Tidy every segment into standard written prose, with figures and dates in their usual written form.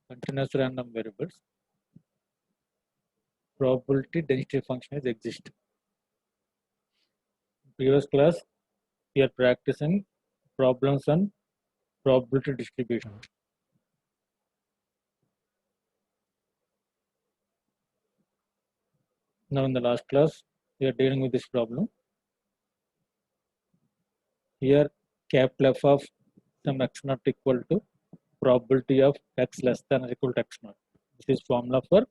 continuous random variables, probability density function is exist. Previous class we are practicing problems on probability distribution. Now in the last class we are dealing with this problem. Here capital F of some x naught equal to probability of x less than or equal to x naught. This is formula for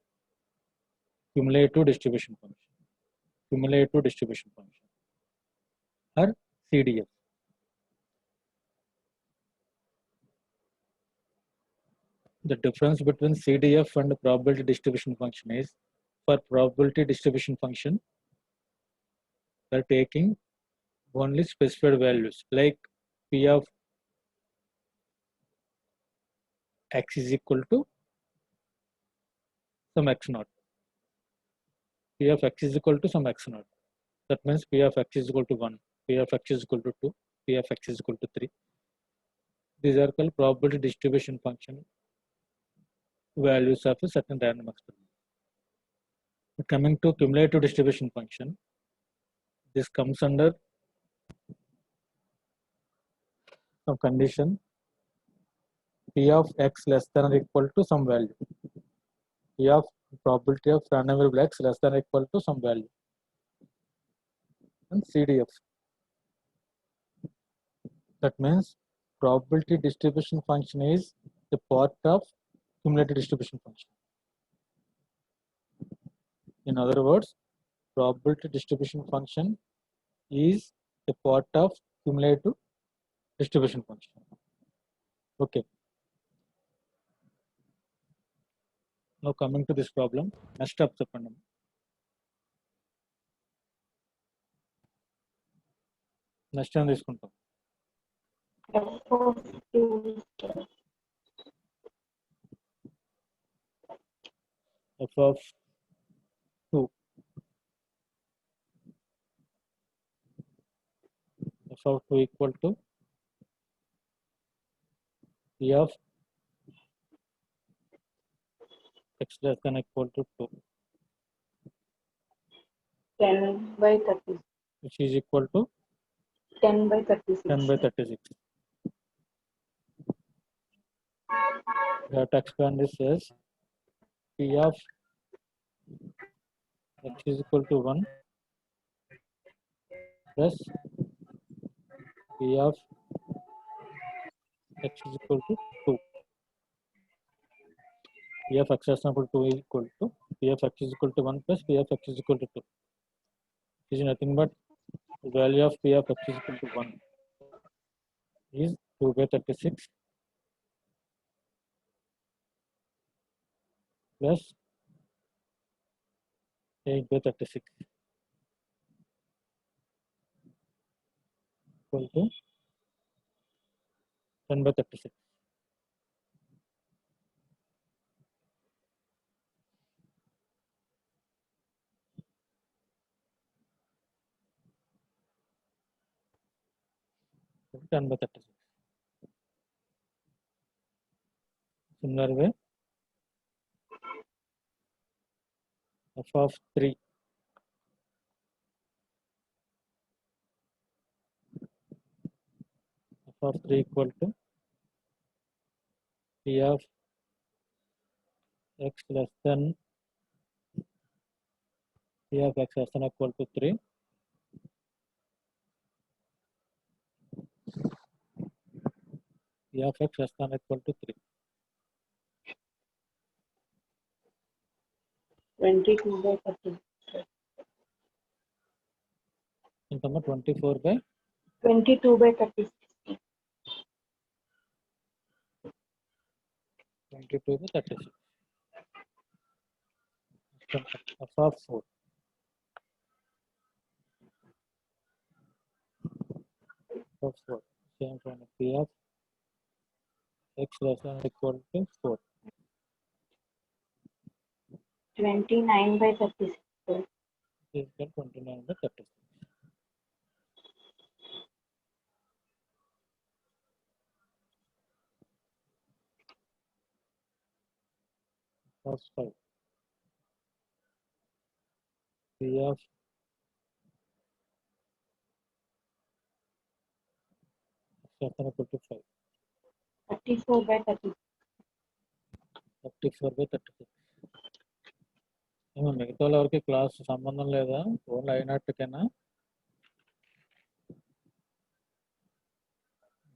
cumulative distribution function. Cumulative distribution function or CDF. The difference between CDF and probability distribution function is, for probability distribution function, we are taking only specified values like P of x is equal to some x naught. P of x is equal to some x naught. That means P of x is equal to 1, P of x is equal to 2, P of x is equal to 3. These are called probability distribution function values of a certain random experiment. Coming to cumulative distribution function, this comes under some condition P of x less than or equal to some value. P of probability of random variable x less than or equal to some value. And CDF. That means probability distribution function is the part of cumulative distribution function. In other words, probability distribution function is a part of cumulative distribution function. Okay. Now coming to this problem, next up the problem. Next time తీసుకుంటాం. F of 2. F of 2 equal to P of x less than equal to 2. 10 by 30. Which is equal to 10 by 36. 10 by 36. We have to expand this as P of x is equal to 1 plus P of x is equal to 2. P of x less than equal to 2 is equal to P of x is equal to 1 plus P of x is equal to 2. This is nothing but the value of P of x is equal to 1 is 2 by 36 plus 8 by 36 equal to 10 by 36. Ten by 36. Similar way, f of 3 equal to P of x less than P of x less than equal to 3 P of x less than equal to 3. 22 by 30. In terms of 24 by 22 by 36. 22 by 36. F of 4. F of 4. Same from P of x less than equal to 4. 29 by 36. Is equal 29 by 36. cos 5 p of x equal to 5 34 by 30. 34 by 36. ఏమో మిగతా వాళ్ళ వరకు class సంబంధం లేదా only అయినట్టుకేనా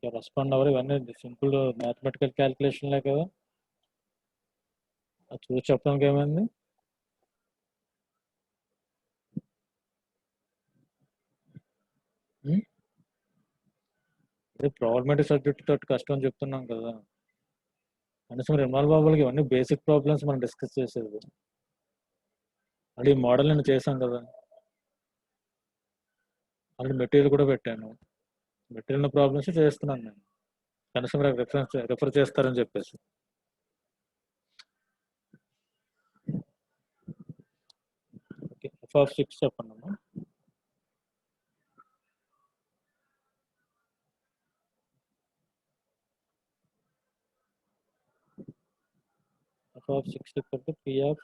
respond అవ్వరు ఇవన్నీ simple mathematical క్యాలిక్యులేషన్లే కదా అది చూసి చెప్పడానికి ఏమైంది ఇది ప్రాబ్లమేటిక్ సబ్జెక్ట్ తోటి కష్టం అని చెప్తున్నాం కదా కనీసం రిమాల్ బాబులకి ఇవన్నీ బేసిక్ ప్రాబ్లమ్స్ మనం డిస్కస్ చేసేది అది మోడల్ నేను చేశాం కదా ఆల్రెడీ మెటీరియల్ కూడా పెట్టాను మెటీరియల్ ప్రాబ్లమ్స్ చేస్తున్నాను నేను కనీసం రిఫర్ చేస్తారని చెప్పేసి ఓకే ఎఫ్ ఆఫ్ 6 చెప్పండి అమ్మా F of 6 equal to p of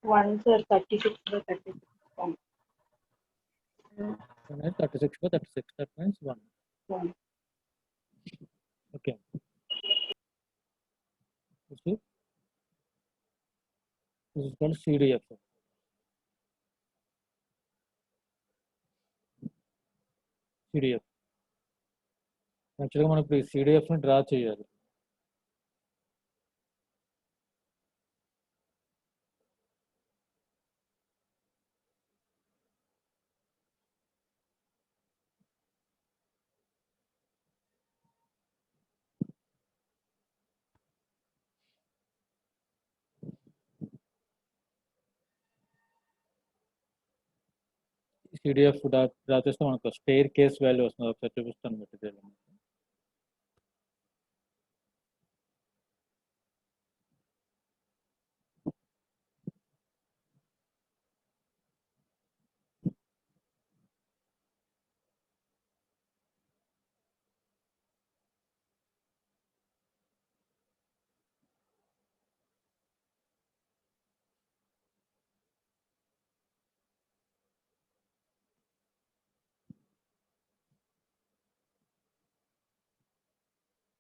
1 sir, 36 by 36. 1. 36 by 36 that means 1 1. okay this is called CDF యాక్చువల్గా మనం ఇప్పుడు ఈ CDF ని డ్రా చేయాలి CDF డ్రా చేస్తే మనకు స్టేర్ కేస్ వాల్యూ వస్తుంది ఒకసారి చూపిస్తాను మెటీరియల్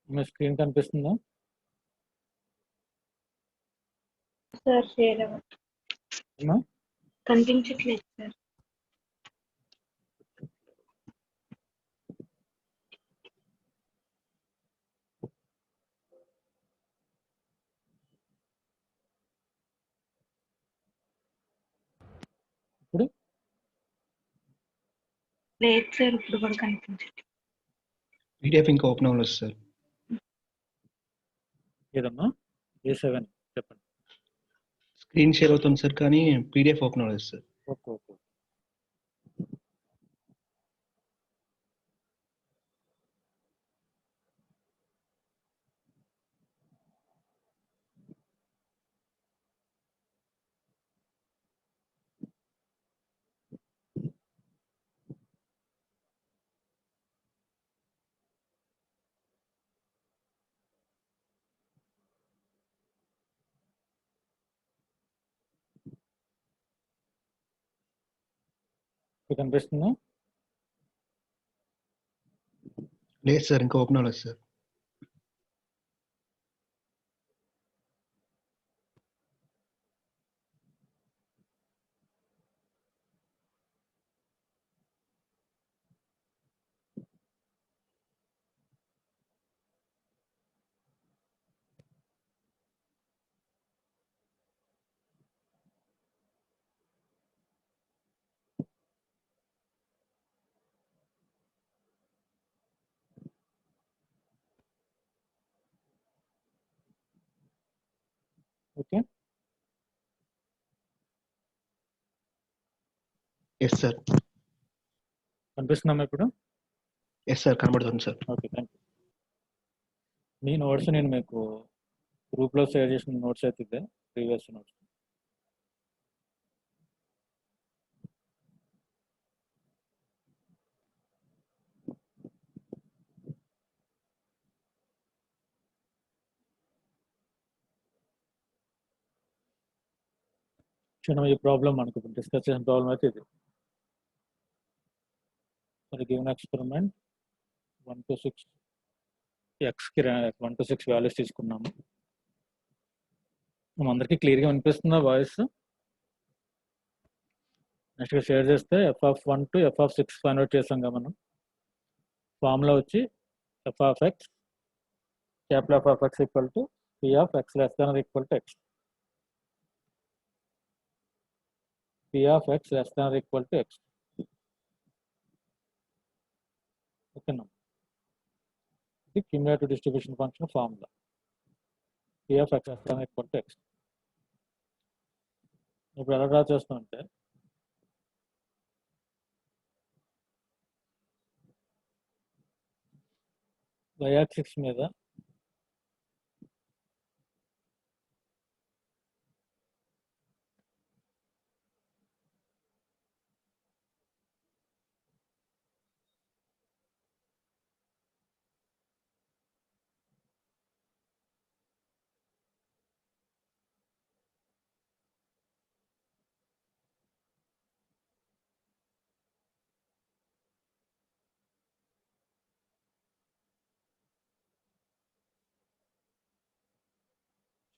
మీ స్క్రీన్ కనిపిస్తుందా Sir, share our. అమ్మా కనిపించట్లేదు సార్ ఇప్పుడు లేదు సార్ ఇప్పుడు కూడా కనిపించట్లేదు పీడిఎఫ్ ఇంకా ఓపెన్ అవ్వలేదు సార్ ఏదమ్మా A7 చెప్పండి స్క్రీన్ షేర్ అవుతుంది సార్ కానీ పీడిఎఫ్ ఓపెన్ అవ్వలేదు సార్ ఓకే ఓకే ఇప్పుడు కనిపిస్తుందా లేదు సార్ ఇంకా ఓపెన్ అవ్వలేదు సార్ ఓకే ఎస్ సార్ కనిపిస్తున్నామా ఇప్పుడు ఎస్ సార్ కనబడుతుంది sir okay thank you me notes నేను మీకు గ్రూప్లో షేర్ చేసిన నోట్స్ అయితే ఇదే ప్రీవియస్ నోట్స్ క్షణం ఈ ప్రాబ్లం మనకు డిస్కస్ చేసిన ప్రాబ్లం అయితే ఇది. మరి given experiment 1 to 6 ఎక్స్కి 1 to 6 values తీసుకున్నాము. మనం అందరికీ క్లియర్గా వినిపిస్తుందా వాయిస్? నెక్స్ట్గా షేర్ చేస్తే f(1) to f(6) కన్వర్ట్ చేసాం కదా మనం. ఫార్ములా వచ్చి f(x) capital f(x) equal to p(x) less than or equal to x. p(x) less than or equal to x. ఓకేనా? ఇది cumulative distribution function formula p(x) less than or equal to x. ఇప్పుడు ఎలా draw చేస్తామంటే y-axis మీద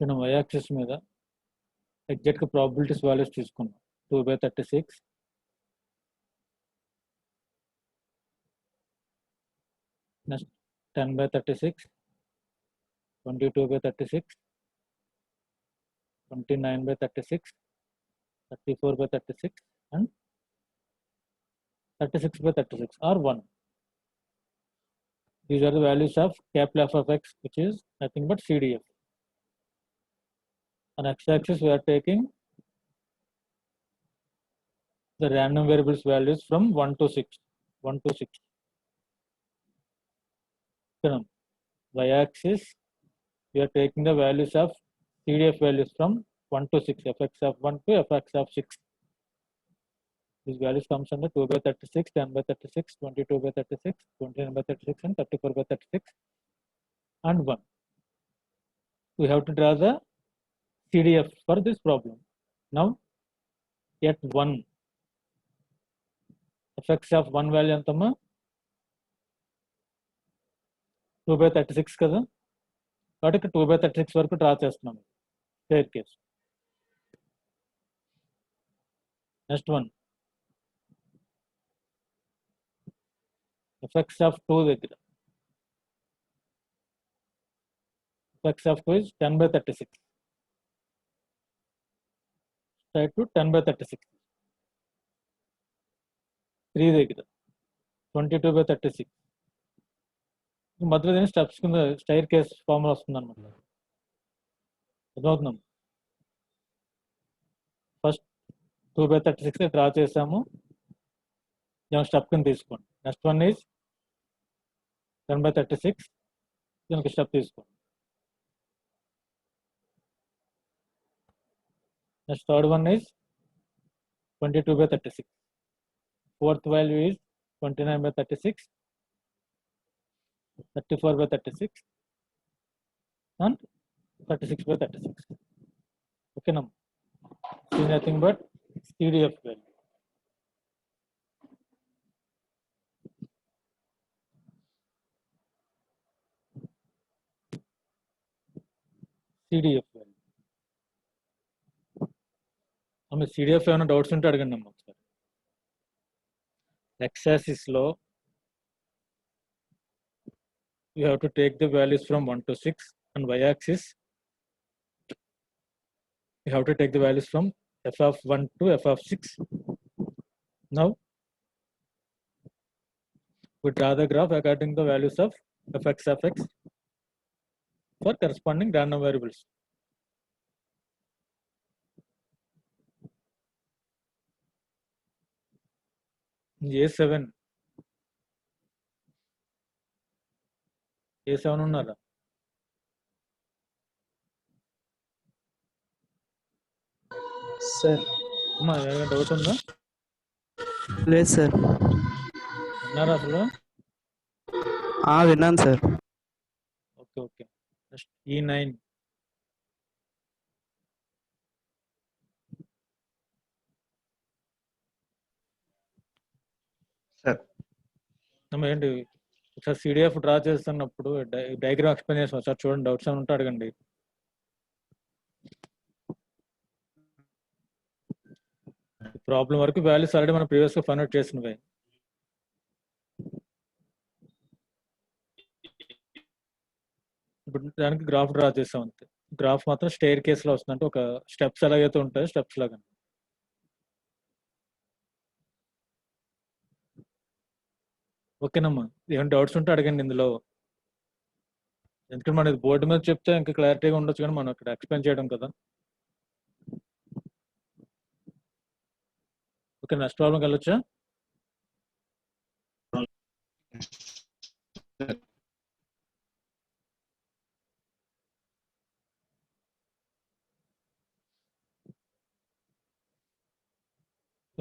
మనం y-axis మీద ఎగ్జాక్ట్గా probabilities values తీసుకున్నాం. 2/36, next 10/36, 22/36, 29/36, 34/36 and 36/36 are 1. These are the values of capital F of x, which is nothing but CDF. On x-axis we are taking the random variables values from 1 to 6. Y-axis we are taking the values of CDF values from 1 to 6, fx of 1 to fx of 6. These values comes under 2/36, 10/36, 22/36, 29/36 and 34/36 and 1. We have to draw the CDF for this problem. Now at 1, fx of 1 value entama 2/36 కదా, కాబట్టి ఇక్కడ 2/36 వరకు draw చేస్తున్నాము square case. Next one fx of 2 దగ్గర fx of 2 is 10/36, straight to 10/36. 3 దగ్గర 22/36. మధ్యలో దీని steps కింద స్టైర్ కేస్ ఫార్ములా వస్తుంది అనమాట. అర్థమవుతున్నాం. ఫస్ట్ 2/36 డ్రా చేసాము, స్టెప్ కింద తీసుకోండి. నెక్స్ట్ వన్ ఈజ్ 10/36, దీనికి స్టెప్ తీసుకోండి. Next third one is 22/36. Fourth value is 29/36, 34/36 and 36/36. Okay, now see nothing but CDF value. CDF value. हमें CDF ఏమైనా డౌట్స్ ఉంటే అడగండి అమ్మ ఒకసారి. X-axis లో you have to take the values from 1 to 6 and y-axis you have to take the values from f of 1 to f of 6. Now we draw the graph according to the values of fx of x for corresponding random variables. A7 ఉన్నారా? Sir అమ్మా ఏమైనా doubt ఉందా? లేదు sir. విన్నారా అసలు? విన్నాను sir. Okay. Next E9 ఏంటి ఒకసారి సిడిఎఫ్ డ్రా చేస్తున్నప్పుడు డయాగ్రామ్ ఎక్స్ప్లెయిన్ చేస్తాం ఒకసారి చూడండి, డౌట్స్ ఏమైనా ఉంటే అడగండి. ప్రాబ్లం వరకు వాల్యూస్ ఆల్రెడీ మనం ప్రీవియస్ గా ఫైండ్ అవుట్ చేసినవి. ఇప్పుడు దానికి గ్రాఫ్ డ్రా చేస్తాం అంతే. గ్రాఫ్ మాత్రం స్టేర్ కేస్ లో వస్తుంది, అంటే ఒక స్టెప్స్ ఎలాగైతే ఉంటాయో స్టెప్స్ లాగా. ఓకేనమ్మా, ఏమైనా డౌట్స్ ఉంటే అడగండి ఇందులో. ఎందుకంటే మన బోర్డు మీద చెప్తే ఇంకా క్లారిటీగా ఉండొచ్చు, కానీ మనం ఇక్కడ ఎక్స్ప్లెయిన్ చేయడం కదా. ఓకే, నెక్స్ట్ ప్రాబ్లంకి వెళ్ళొచ్చా?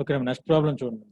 ఓకే, నెక్స్ట్ ప్రాబ్లం చూడండి.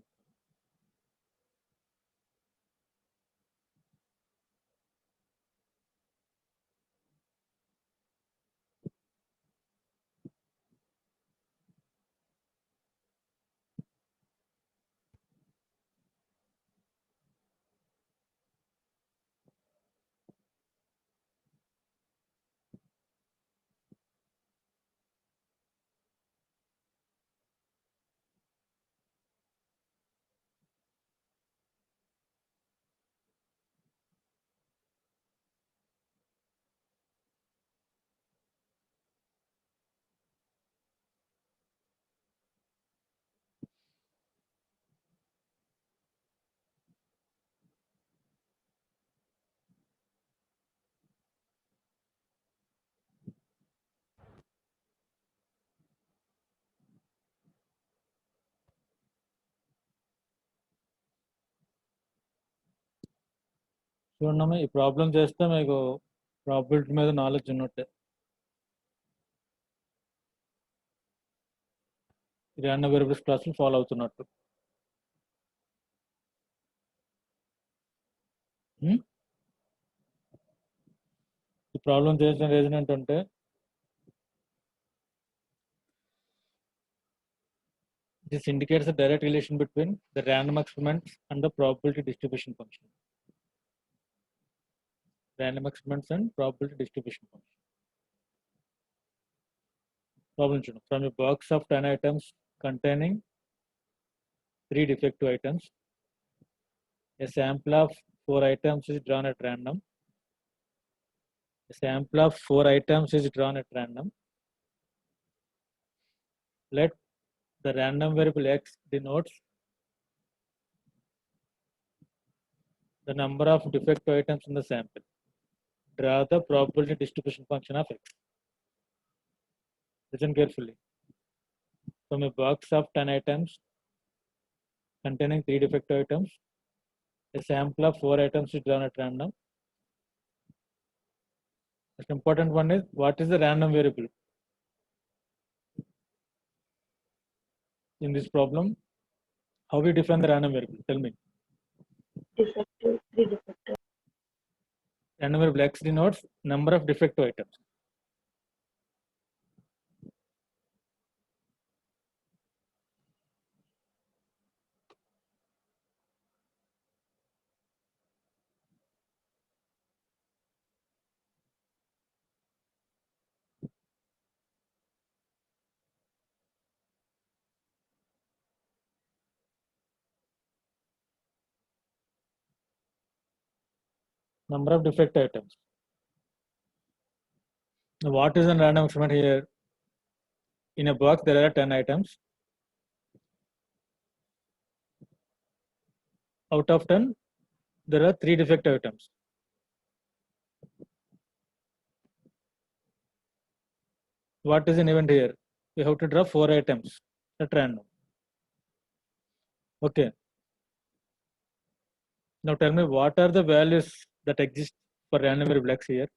చూడమ్మా, ఈ ప్రాబ్లం చేస్తే మీకు ప్రాబిలిటీ మీద నాలెడ్జ్ ఉన్నట్టే. ర్యాండమ్ వేరియబుల్స్ క్లాసులు ఫాలో అవుతున్నట్టు. ఈ ప్రాబ్లం చేసిన రీజన్ ఏంటంటే, this indicates a direct relation between the random experiments and the probability distribution function. Random experiments and probability distribution function. Problem చూడండి. From a box of 10 items containing 3 defective items, a sample of 4 items is drawn at random. A sample of 4 items is drawn at random. Let the random variable x denotes the number of defective items in the sample. Draw the probability distribution function of x. Listen carefully. From a box of 10 items containing 3 defective items, a sample of 4 items is drawn at random. The important one is, what is the random variable? In this problem, how we define the random variable? Tell me. Defective, 3 defective. Random variable x denotes number of defective items. Number of defective items. Now, what is a random experiment here? In a box, there are 10 items. Out of 10, there are 3 defective items. What is an event here? We have to draw 4 items at random. Okay. Now tell me, what are the values that exist for random variable x here?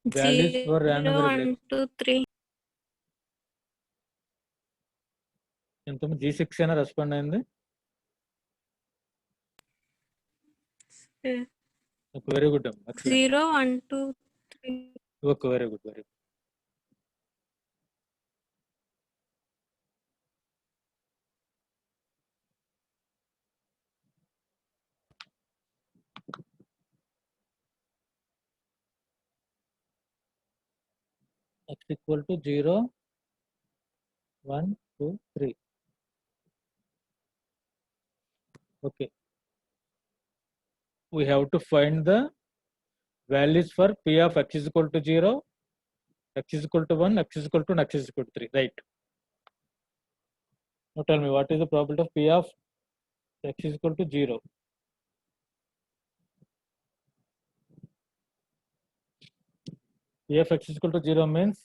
Values for random 0, variable x. 1, 2, 3. ఎంతమంది G6 అయినా respond అయింది? Okay, very good. Excellent. 0, 1, 2, 3. Okay, very good. Very good. X equal to 0, 1, 2, 3. Okay. We have to find the values for P of X is equal to 0, X is equal to 1, X is equal to, and X is equal to 3. Right. Now tell me, what is the probability of P of X is equal to 0? P of X is equal to 0 means,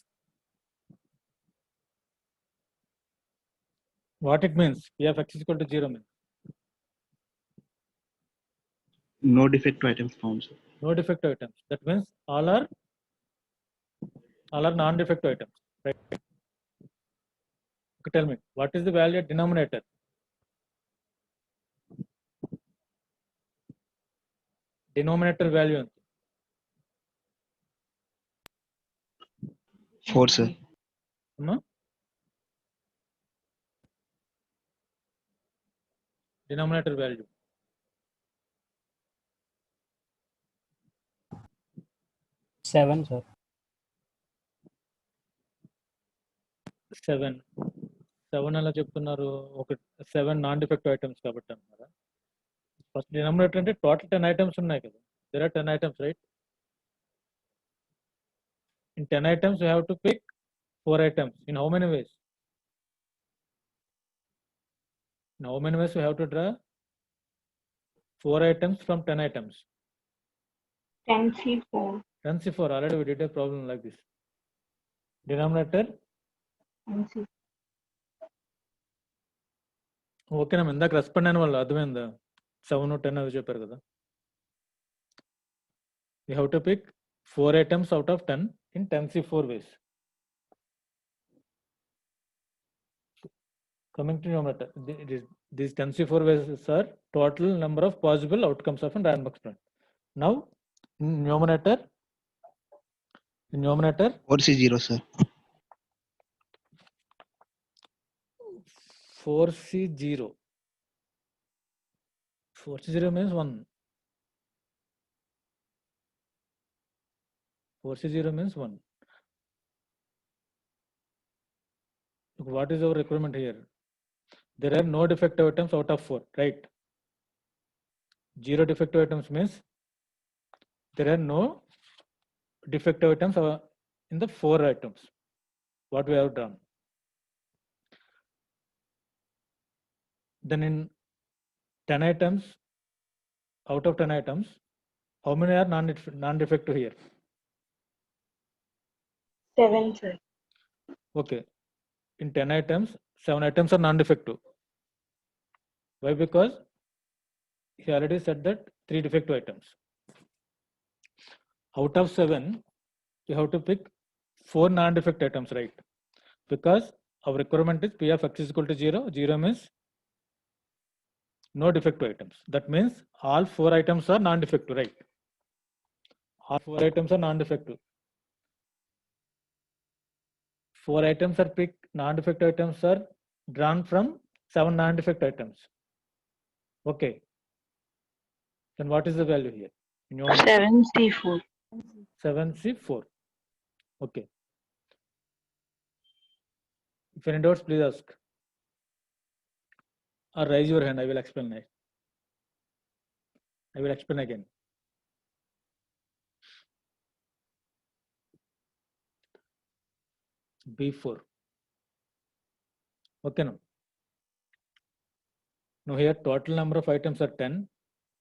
what it means? P of X is equal to 0 means No defective items found, sir. no defective items. That means all are non-defective items. Right. Okay, tell me, what is the value at denominator? Denominator value anta. 4, sir. Amma? Denominator value. 7, sir. 7. 7 అలా చెప్తున్నారు. ఒక 7 non defective items కాబట్టి అన్నారా. First denominator అంటే total 10 items ఉన్నాయి కదా. There are 10 items, right? In 10 items, you have to pick 4 items. In how many ways? In how many ways you have to draw 4 items from 10 items? 10C4. 10C4. Already we did a problem like this. Denominator. 10C4. ఓకేనా, ఇందాక respond అయిన వాళ్ళు అర్థమైందా? 7, 10 అవి చెప్పారు కదా. You have to pick 4 items out of 10 in 10C4 ways. Coming to numerator, these 10C4 ways are total number of possible outcomes of a random experiment. Now, in numerator 4C0, sir. 4C0. 4C0 means 1. 4C0 means 1. What is our requirement here? There are no defective items out of 4, right? 0 defective items means there are no defective items in the 4 items. What we have done. Then in 10 items, out of 10 items, how many are non-defective here? 7, sir. Okay. In 10 items, 7 items are non-defective. Why? Because he already said that 3 defective items. Out of 7, you have to pick 4 non-defective items, right? Because our requirement is P of X is equal to 0. 0 means no defective items. That means all 4 items are non-defective, right? All 4 items are non-defective. 4 items are picked, non-defective items are drawn from 7 non-defective items. Okay. Then what is the value here? 7C4. 7C4. Okay. If any doubts, please ask. Or raise your hand. I will explain it. I will explain again. B4. Okay, now. Now here total number of items are 10.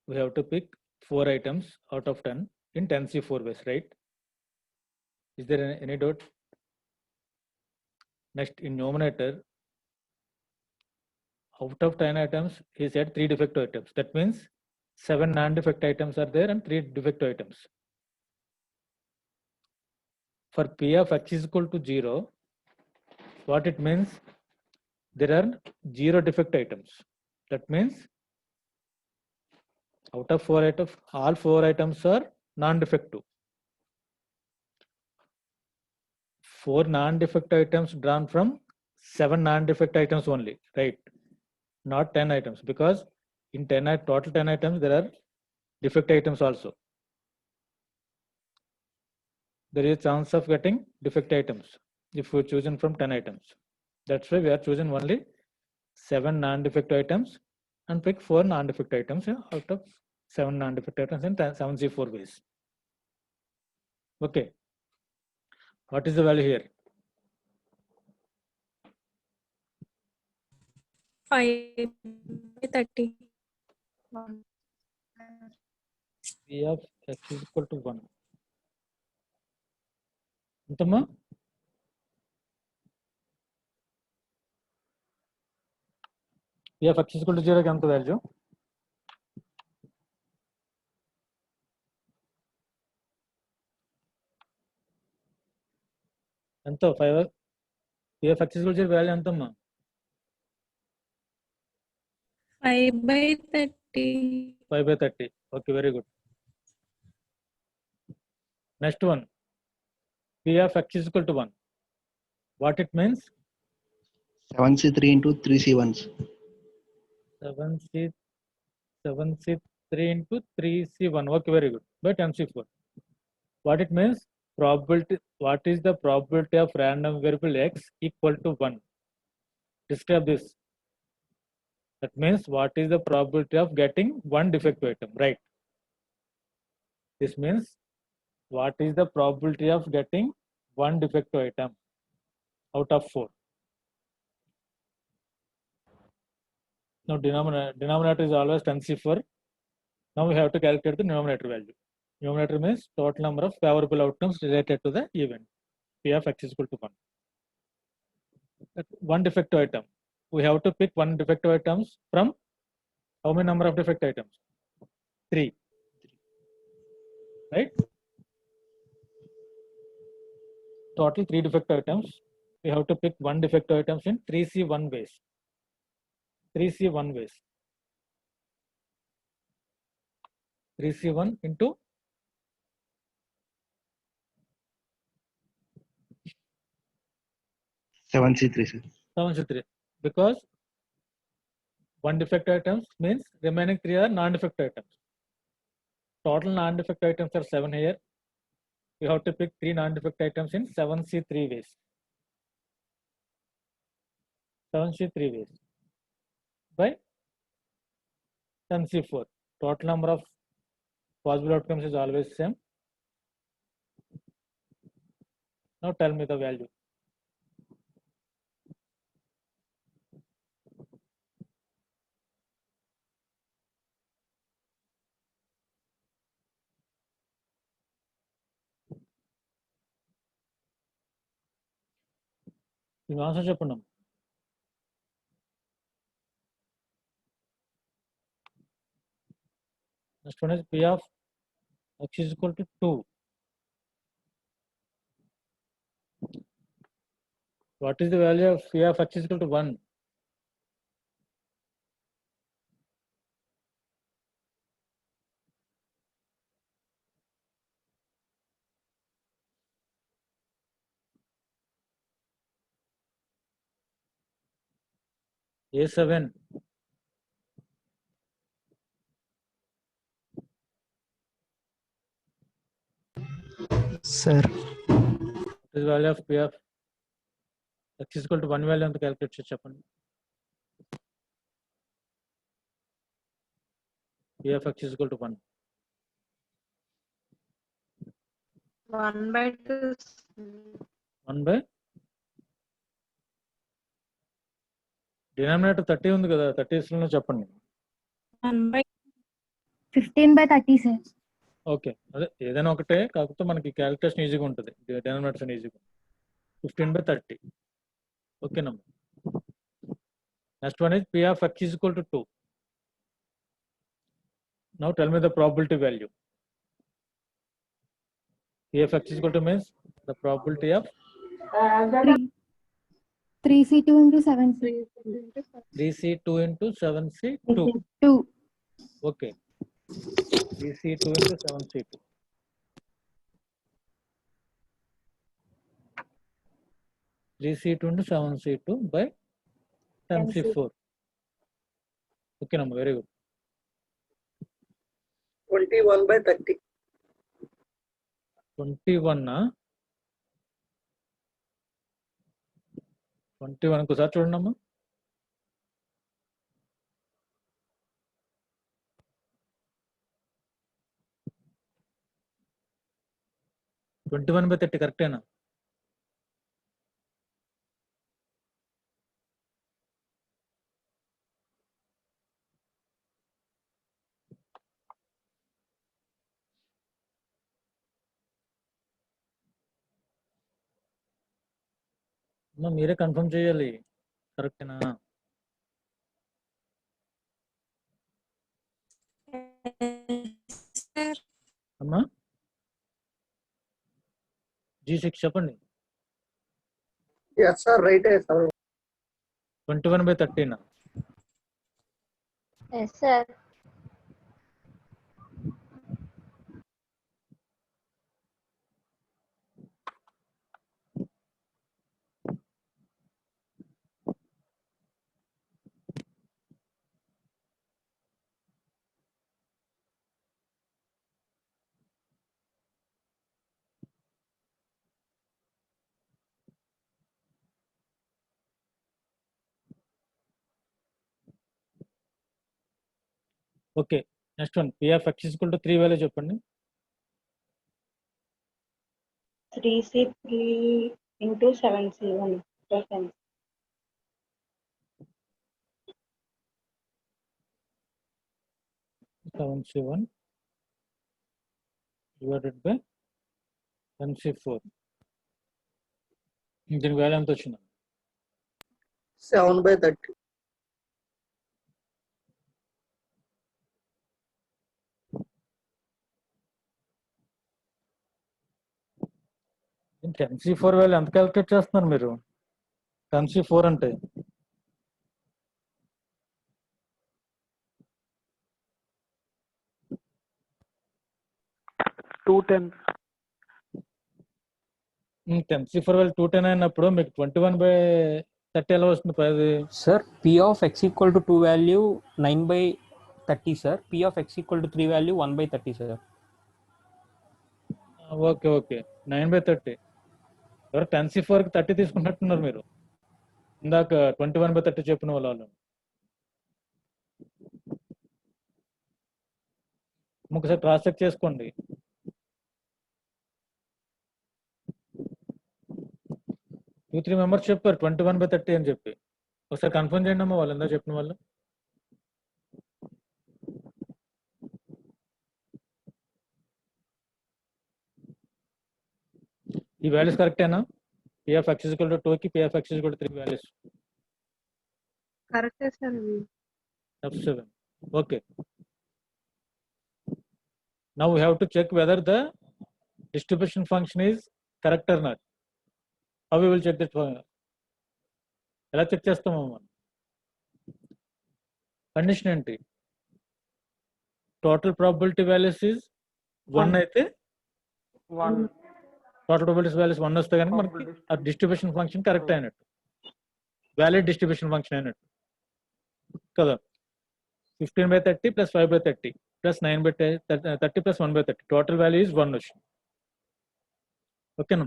We have to pick 4 items out of 10 in 10C4 ways, right? Is there any doubt? Next, in numerator, out of 10 items, he said 3 defective items. That means 7 non-defective items are there and 3 defective items. For P of X is equal to 0, what it means? There are 0 defective items. That means Out of 4 items, all 4 items are non-defective. 4 non-defective items drawn from 7 non-defective items only, right? Not 10 items, because in total 10 items there are defect items also. There is a chance of getting defect items if we chosen from 10 items. That's why we are choosing only 7 non-defect items and pick 4 non-defect items out of 7 non-defect items in 7C4 ways. Okay. What is the value here? 5/30. P of x is equal to 1. ఎంతమ్మా? P of x is equal to 0 కి ఎంత value? ఎంత 5 P of x is equal to 0 value ఎంతమ్మా? 5/30. 5/30. Okay, very good. Next one. P of x is equal to 1. What it means? 7C3 into 3C1s. 7C3 into 3C1. Okay, very good. But MC4. What it means? Probability. What is the probability of random variable x equal to 1? Describe this. That means what is the probability of getting one defective item, right? This means what is the probability of getting one defective item out of 4? Now denominator is always 10C4. Now we have to calculate the numerator value. Numerator means total number of favorable outcomes related to the event. P of x is equal to 1. That one defective item. We have to pick one defective items from how many number of defective items? 3. Right? Total 3 defective items. We have to pick one defective items in 3C1 ways. 3C1 ways. 3C1 into 7C3, sir. 7C3. Because one defective items means remaining 3 are non-defective items. Total non-defective items are 7 here. We have to pick 3 non-defective items in 7C3 ways. 7C3 ways by 10C4. Total number of possible outcomes is always same. Now tell me the value. You answer చెప్పండి. Next one is P of x is equal to 2. What is the value of P of x is equal to 1? A7. Sir, What is the value of P of x is equal to 1 value ಅಂತ calculate చేసి చెప్పండి. P of x is equal to 1. 1/2. 1 by denominator 30 ఉంది కదా, 30 చెప్పండి. 1/. 15/30, sir. Okay, అదే ఏదైనా ఒకటే, కాకపోతే మనకి క్యాలిక్యులేషన్ ఈజీగా ఉంటుంది, డినామినేటర్ ఈజీగా. 15/30. ఓకే నమ్మా. Next one is P of x is equal to 2. Now tell me the probability value. P of x is equal to means the probability of 3C2 into 7C. 3C2 into 7C2. 2. Okay. 3C2 into 7C2. Three C2 into 7C2 by 10C4. Okay, number very good. 21 by 30. 21 21 ఒకసారి చూడండి అమ్మా. 21/30 కరెక్టేనా? అమ్మా మీరే confirm చేయాలి కరెక్టేనా? Sir, అమ్మా G6 చెప్పండి. Yes, sir. Right, sir. 21/30 Yes, sir. Okay, next one P of x is equal to 3 value చెప్పండి. 3C3 into 7C1 plus n. 7C1 divided by 10C4. దీనికి వాల్యూ ఎంత వచ్చింది? 7 by 30. దీనికి 10C4 వాల్యూ ఎంత calculate చేస్తున్నారు మీరు? 10C4 అంటే 210. 10C4 value 210 అయినప్పుడు మీకు 21/30 ఎలా వస్తుంది? పది Sir, P of x equal to 2 value 9/30, sir. P of x equal to 3 value 1/30, sir. Okay okay 9/30. ఎవరు 10C4 కి 30 తీసుకున్నట్టున్నారు మీరు. ఇందాక 21/30 చెప్పిన వాళ్ళు. ఒకసారి క్రాస్ చెక్ చేసుకోండి. 2-3 మెంబర్స్ చెప్పారు 21/30 అని చెప్పి. ఒకసారి కన్ఫర్మ్ చేయండి అమ్మా వాళ్ళు ఎంత చెప్పిన వాళ్ళు. ఈ వాల్యూస్ కరెక్టేనా? P of x is equal to 2 కి P of x is equal to 3 values. correct, sir. F7. Okay. Now we have to check whether the distribution function is correct or not. How we will check that? ఎలా check చేస్తామమ్మా? Condition ఏంటి? Total probability values is 1 అయితే 1. Total probability values 1 వస్తే కనుక మనకి ఆ distribution function correct అయినట్టు, valid distribution function అయినట్టు కదా. 15/30 plus 5/30 plus 9/30 plus 1/30 total value is 1 వచ్చింది. ఓకేనా?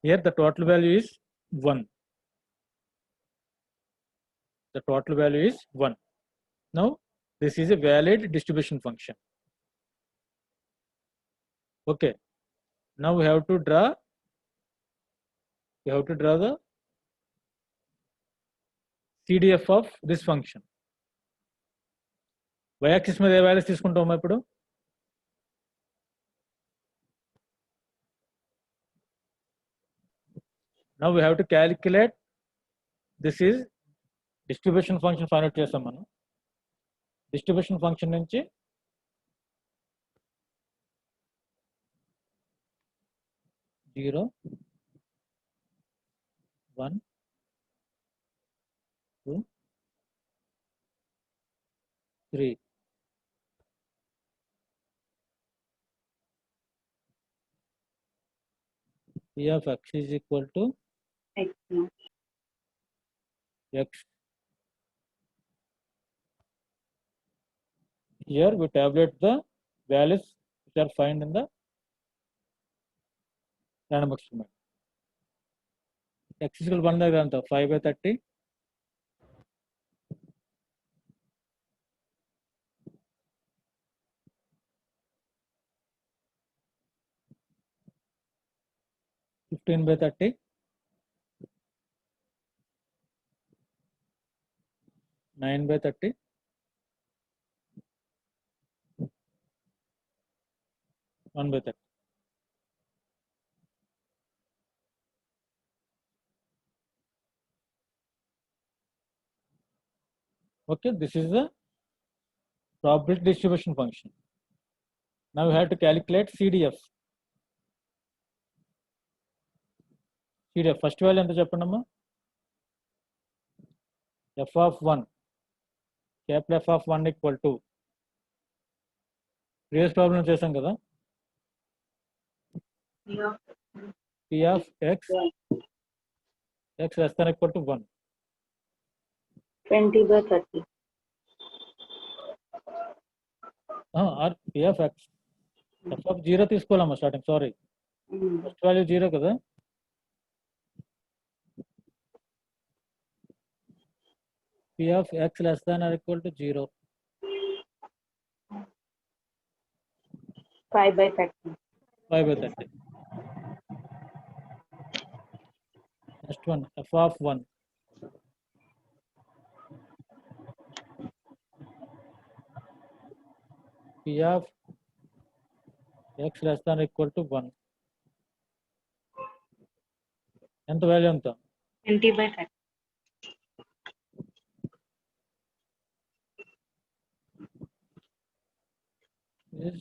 Here the total value is 1. The total value is 1. Now this is a valid distribution function. Okay. Now we have to draw the CDF of this function. Y axis మీద ఏ values తీసుకుంటామా ఇప్పుడు? Now we have to calculate, this is distribution function find out చేస్తాం మనం. Distribution function నుంచి zero 1 2 3 P of x is equal to X naught. x. Here we tabulate the values which are found in the random experiment. X is equal to 1 దగ్గర ఎంత 5/30. Fifteen by 30. 9/30. 1/30. Okay, this is the probability distribution function. Now we have to calculate CDF. CDF first value ఎంత చెప్పండి అమ్మా? f of 1, capital F of 1 equal to previous problem చేసాం కదా, P of x less than or equal to 1. 20/30. Or P of x f of 0 తీసుకోవాలమ్మా starting, sorry first value 0 కదా, P of x less than or equal to 0. 5/30. 5/30. Next one, f of 1. P of x less than or equal to 1. ఎంత value ఎంత? 20/30. Is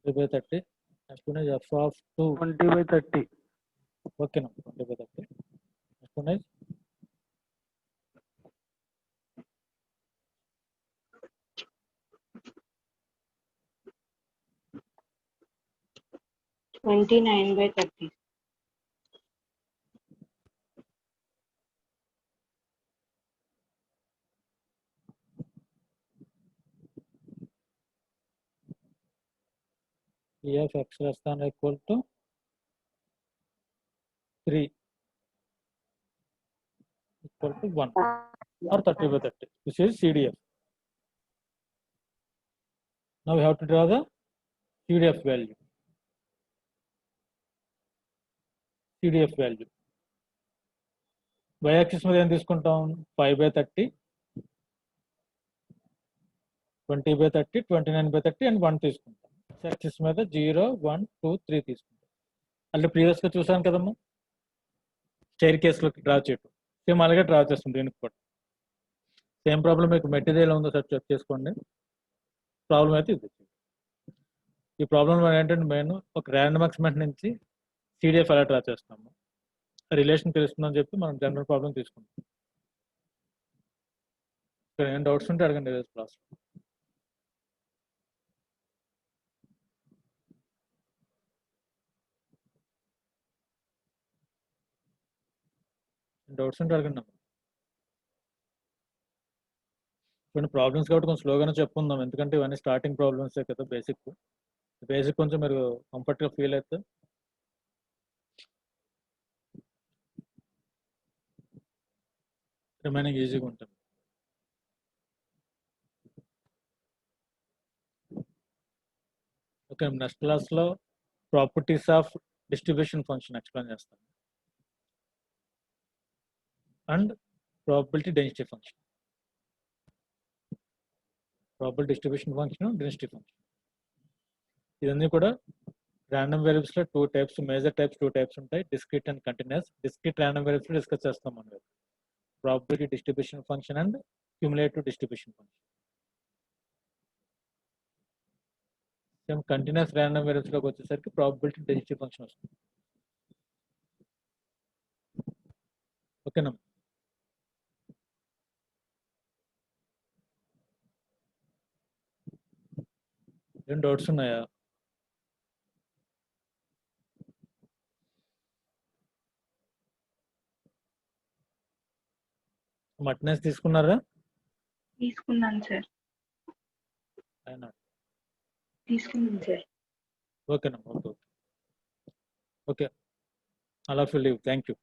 20/30. Next one is f of 2. 20/30. Okay, no, 20/30. Next one is Twenty-nine by 30. P of x less than or equal to 3 equal to 1 or 30/30. This is CDF. Now we have to draw the CDF value. CDF value. Y axis మీద ఏం తీసుకుంటాం? 5/30, 20/30, 29/30 and 1 తీసుకుంటాం. X axis మీద 0, 1, 2, 3 తీసుకుంటాం. అంటే previous గా చూసాను కదమ్మా, స్టైర్ కేసులో డ్రా చేయటం సేమ్ అలాగే డ్రా చేస్తుంది దీనికి కూడా. సేమ్ ప్రాబ్లం మీకు మెటీరియల్ ఉందో సార్ చెక్ చేసుకోండి. ప్రాబ్లం అయితే ఇది. ఈ ప్రాబ్లం ఏంటంటే మెయిన్ ఒక ర్యాండమ్ ఎక్స్పెరిమెంట్ నుంచి CDF ఎలా డ్రా చేస్తాము, రిలేషన్ తెలుస్తుందని చెప్పి మనం జనరల్ ప్రాబ్లం తీసుకుంటాం. ఇక్కడ ఏం డౌట్స్ ఉంటే అడగండి క్లాస్. డౌట్స్ ఉంటే అడగండి అమ్మా. కొన్ని ప్రాబ్లమ్స్ కాబట్టి కొంచెం స్లోగానే చెప్పుకుందాం, ఎందుకంటే ఇవన్నీ స్టార్టింగ్ ప్రాబ్లమ్సే కదా. బేసిక్ కొంచెం మీరు కంఫర్ట్గా ఫీల్ అయితే రిమైనింగ్ ఈజీగా ఉంటుంది. ఓకే, నెక్స్ట్ క్లాస్లో properties of distribution function explain చేస్తాను and probability density function. Probability distribution function, density function, ఇవన్నీ కూడా ర్యాండమ్ వేరియబుల్స్ లో 2 టైప్స్, మేజర్ టైప్స్ 2 టైప్స్ ఉంటాయి, discrete and continuous. Discrete random variables లో డిస్కస్ చేస్తాం మనం, probability distribution function and cumulative distribution function. Same continuous random variables లోకి వచ్చేసరికి probability density function వస్తుంది. ఓకేనా? ఏం డౌట్స్ ఉన్నాయా? అటెండెన్స్ తీసుకున్నారా? తీసుకున్నాను సార్. అయినా తీసుకున్నాను సార్. ఓకేనమ్మా, okay okay. All of you leave. Thank you.